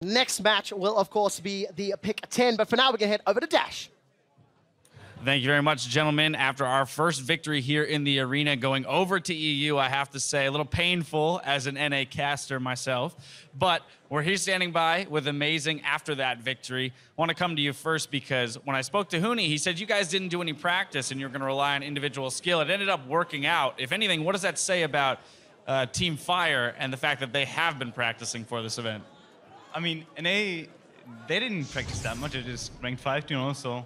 Next match will, of course, be the pick 10, but for now, we're going to head over to Dash. Thank you very much, gentlemen. After our first victory here in the arena, going over to EU, I have to say, a little painful as an NA caster myself, but we're here standing by with amazing after that victory. I want to come to you first because when I spoke to Huni, he said you guys didn't do any practice and you're going to rely on individual skill. It ended up working out. If anything, what does that say about Team Fire and the fact that they have been practicing for this event? I mean, NA, they didn't practice that much. It is ranked 5, you know, so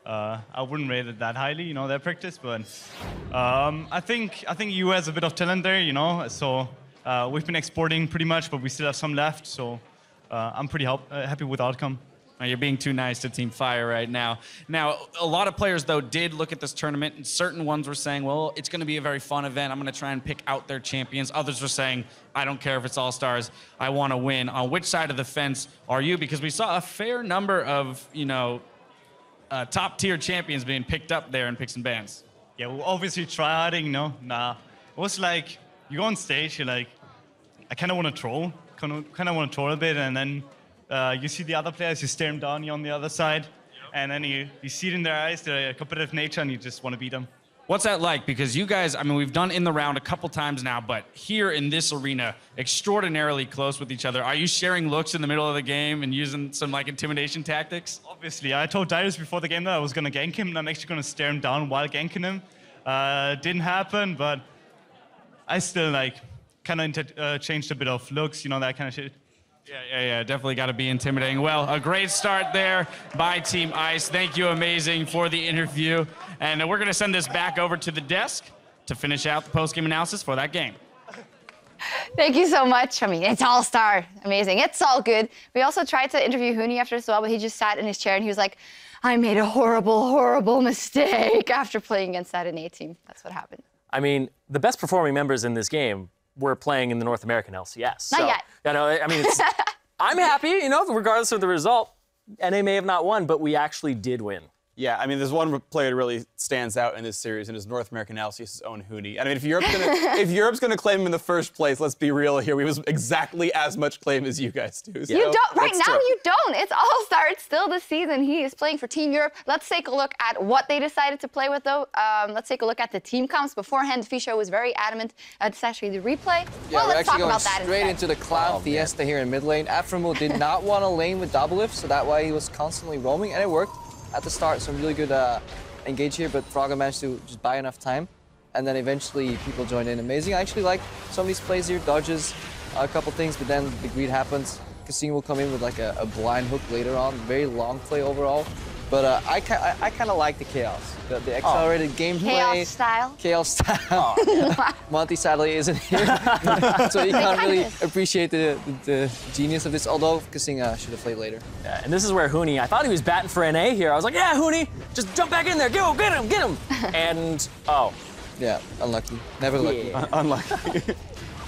I wouldn't rate it that highly, you know, their practice. But I think EU has a bit of talent there, you know. So we've been exporting pretty much, but we still have some left. So I'm pretty happy with the outcome. You're being too nice to Team Fire right now. Now, a lot of players, though, did look at this tournament, and certain ones were saying, well, it's going to be a very fun event. I'm going to try and pick out their champions. Others were saying, I don't care if it's all-stars. I want to win. On which side of the fence are you? Because we saw a fair number of, you know, top-tier champions being picked up there in picks and bans. Yeah, well, obviously tryharding, no, nah. It was like, you go on stage, you're like, I kind of want to troll. Kind of want to troll a bit, and then you see the other players, you stare them down, you're on the other side, and then you see it in their eyes, their competitive nature, and you just want to beat them. What's that like? Because you guys, I mean, we've done in the round a couple times now, but here in this arena, extraordinarily close with each other. Are you sharing looks in the middle of the game and using some, like, intimidation tactics? Obviously. I told Darius before the game that I was going to gank him, and I'm actually going to stare him down while ganking him. Didn't happen, but I still, like, kind of changed a bit of looks, you know, that kind of shit. Yeah, definitely got to be intimidating. Well, a great start there by Team Ice. Thank you, amazing, for the interview. And we're going to send this back over to the desk to finish out the post-game analysis for that game. Thank you so much. I mean, it's all-star. Amazing. It's all good. We also tried to interview Huni after as well, but he just sat in his chair and he was like, I made a horrible, horrible mistake after playing against that NA team. That's what happened. I mean, the best performing members in this game were playing in the North American LCS. Not yet. You know, I mean, I'm happy, you know, regardless of the result. NA may have not won, but we actually did win. Yeah, I mean, there's one player that really stands out in this series, and his North American LCS's own Huni. I mean, if Europe's gonna claim him in the first place, let's be real here. We was exactly as much claim as you guys do. So you don't. Right now, you don't. It's all-star. It's still this season. He is playing for Team Europe. Let's take a look at what they decided to play with, though. Let's take a look at the team comps. Beforehand, Fisho was very adamant. It's actually the replay. Yeah, well, let's talk about that straight into the Cloud Fiesta here in mid lane. Aframo did not want to lane with Doublelift, so that way he was constantly roaming, and it worked. At the start, some really good engage here, but Frogger managed to just buy enough time, and then eventually people joined in. Amazing. I actually like some of these plays here, dodges a couple things, but then the greed happens. Casino will come in with like a blind hook later on. Very long play overall, but I kind of like the chaos, the accelerated gameplay. Chaos style. Chaos style. Yeah. Monty sadly isn't here, so he can't really appreciate the genius of this. Although Kasing should have played later. Yeah, and this is where Huni, I thought he was batting for NA here. I was like, yeah, Huni, just jump back in there, go, get him. And yeah, unlucky. Never lucky. Yeah. Unlucky.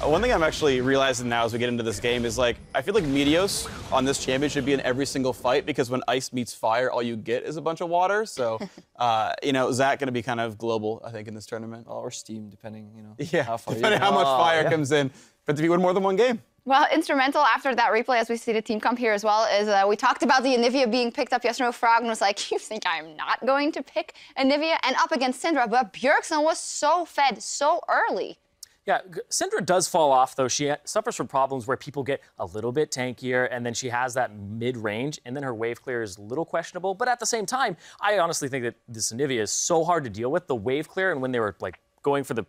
One thing I'm actually realizing now as we get into this game is, like, I feel like Meteos on this champion should be in every single fight, because when ice meets fire, all you get is a bunch of water. So, you know, Zach going to be kind of global, I think, in this tournament. Or Steam, depending, you know, yeah, how far depending how much fire comes in. But if you win more than one game. Well, instrumental after that replay, as we see the team comp here as well, is we talked about the Anivia being picked up yesterday. Frog was like, you think I'm not going to pick Anivia? And up against Syndra, but Bjergsen was so fed so early. Yeah, Syndra does fall off, though. She suffers from problems where people get a little bit tankier, and then she has that mid-range, and then her wave clear is a little questionable. But at the same time, I honestly think that this Anivia is so hard to deal with. The wave clear, and when they were like going for the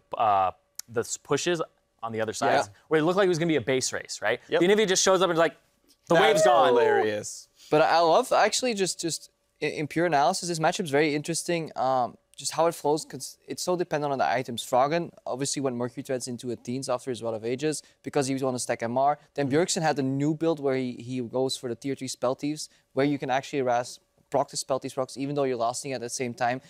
pushes on the other side, where it looked like it was going to be a base race, right? Yep. The Anivia just shows up and like, the wave's gone. Hilarious. But I love, actually, just in pure analysis, this matchup's very interesting. Just how it flows, because it's so dependent on the items. Froggen obviously went Mercury Threads into Athenes after his Rod of Ages because he was on to stack MR. Then Bjergsen had the new build where he goes for the tier 3 Spell Thieves, where you can actually proc the Spell Thieves procs even though you're lasting at the same time.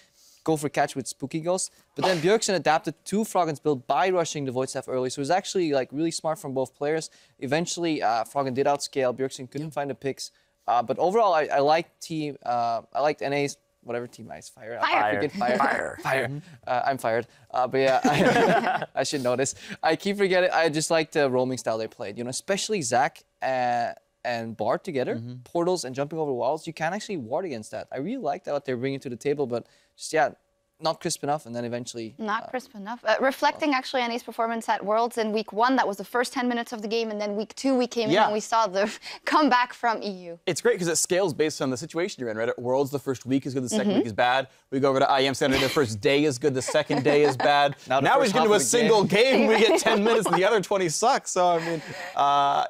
Go for catch with Spooky Ghost. But then Bjergsen adapted to Froggen's build by rushing the Void Staff early. So it was actually like really smart from both players. Eventually, Froggen did outscale. Bjergsen couldn't find the picks. But overall, I liked NA's whatever team Ice Fire. Fire. I'm fired. But yeah, I should know this. I keep forgetting. I just like the roaming style they played. You know, especially Zach and and Bard together, portals and jumping over walls, you can actually ward against that. I really like that what they're bringing to the table, but just, yeah, not crisp enough, and then eventually... Not crisp enough. Reflecting actually NA's performance at Worlds in week 1, that was the first 10 minutes of the game, and then week 2 we came in and we saw the comeback from EU. It's great because it scales based on the situation you're in, right? At Worlds, the first week is good, the second week is bad. We go over to IEM Standard, the first day is good, the second day is bad. Now we get into a single game, we get 10 minutes, and the other 20 suck. So, I mean,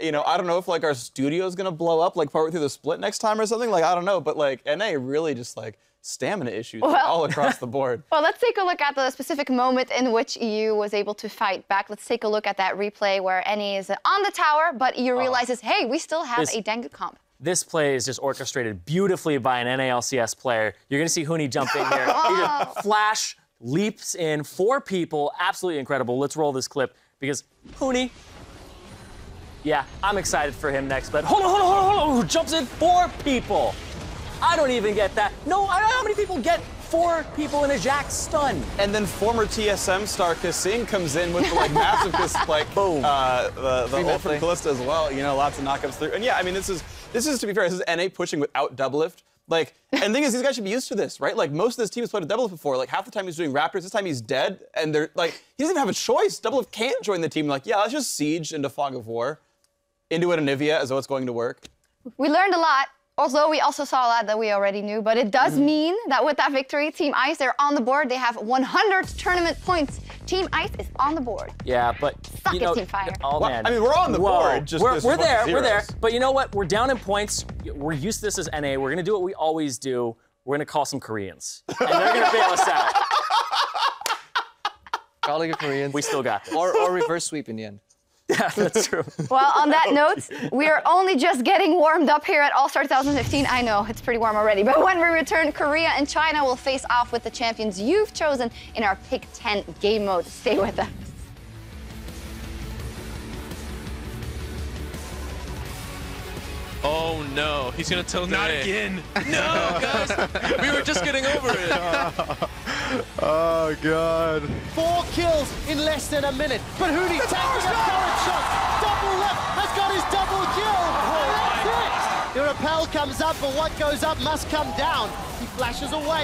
you know, I don't know if, like, our studio is going to blow up, like, partway through the split next time or something. Like, I don't know. But, like, NA really just, like, stamina issues all across the board. Well, let's take a look at the specific moment in which EU was able to fight back. Let's take a look at that replay where NA is on the tower, but EU realizes, hey, we still have a Dengu comp. This play is just orchestrated beautifully by an NA LCS player. You're going to see Huni jump in here. He just flash, leaps in, 4 people, absolutely incredible. Let's roll this clip because Huni, yeah, I'm excited for him next, but hold on, who jumps in 4 people? I don't even get that. No, I don't know how many people get 4 people in a Jack stun. And then former TSM star Kasing comes in with the, like, massive like boom. The ult from Kalista as well. You know, lots of knockups through. And yeah, I mean, this is to be fair, this is NA pushing without double lift. Like, and the thing is, these guys should be used to this, right? Like, most of this team has played a double lift before. Like, half the time he's doing Raptors, this time he's dead, and they're like, he doesn't even have a choice. Double lift can't join the team. Like, yeah, let's just siege into Fog of War, into an Anivia as though it's going to work. We learned a lot. Although we also saw a lot that we already knew, but it does mean that with that victory, Team Ice, they're on the board. They have 100 tournament points. Team Ice is on the board. Yeah, but Suck you know, it, Team Fire. Oh man, I mean, we're on the board. Just we're there. But you know what? We're down in points. We're used to this as NA. We're gonna do what we always do. We're gonna call some Koreans, and they're gonna bail us out. Calling a Korean. We still got this. Or reverse sweep in the end. Yeah, that's true. Well, on that note, we are only just getting warmed up here at All-Star 2015. I know, it's pretty warm already. But when we return, Korea and China will face off with the champions you've chosen in our Pick 10 game mode. Stay with us. Oh no, he's gonna tilt Not again. No, guys, we were just getting over it. Oh god. 4 kills in less than a minute. But Huni taking a current shot. Double left has got his double kill. And that's it. The rappel comes up, but what goes up must come down. He flashes away.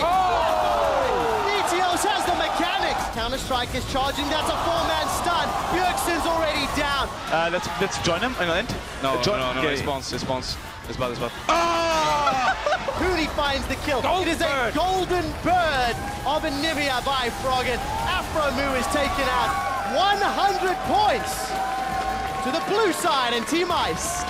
Meteos has the mechanics. Counter-Strike is charging. That's a 4-man stun. Bjergsen's already down. Let's join him on the end. No, response. It's bad. Huni finds the kill. It is a golden bird of Anivia by Froggen. Afromu is taken out. 100 points to the blue side and Team Ice.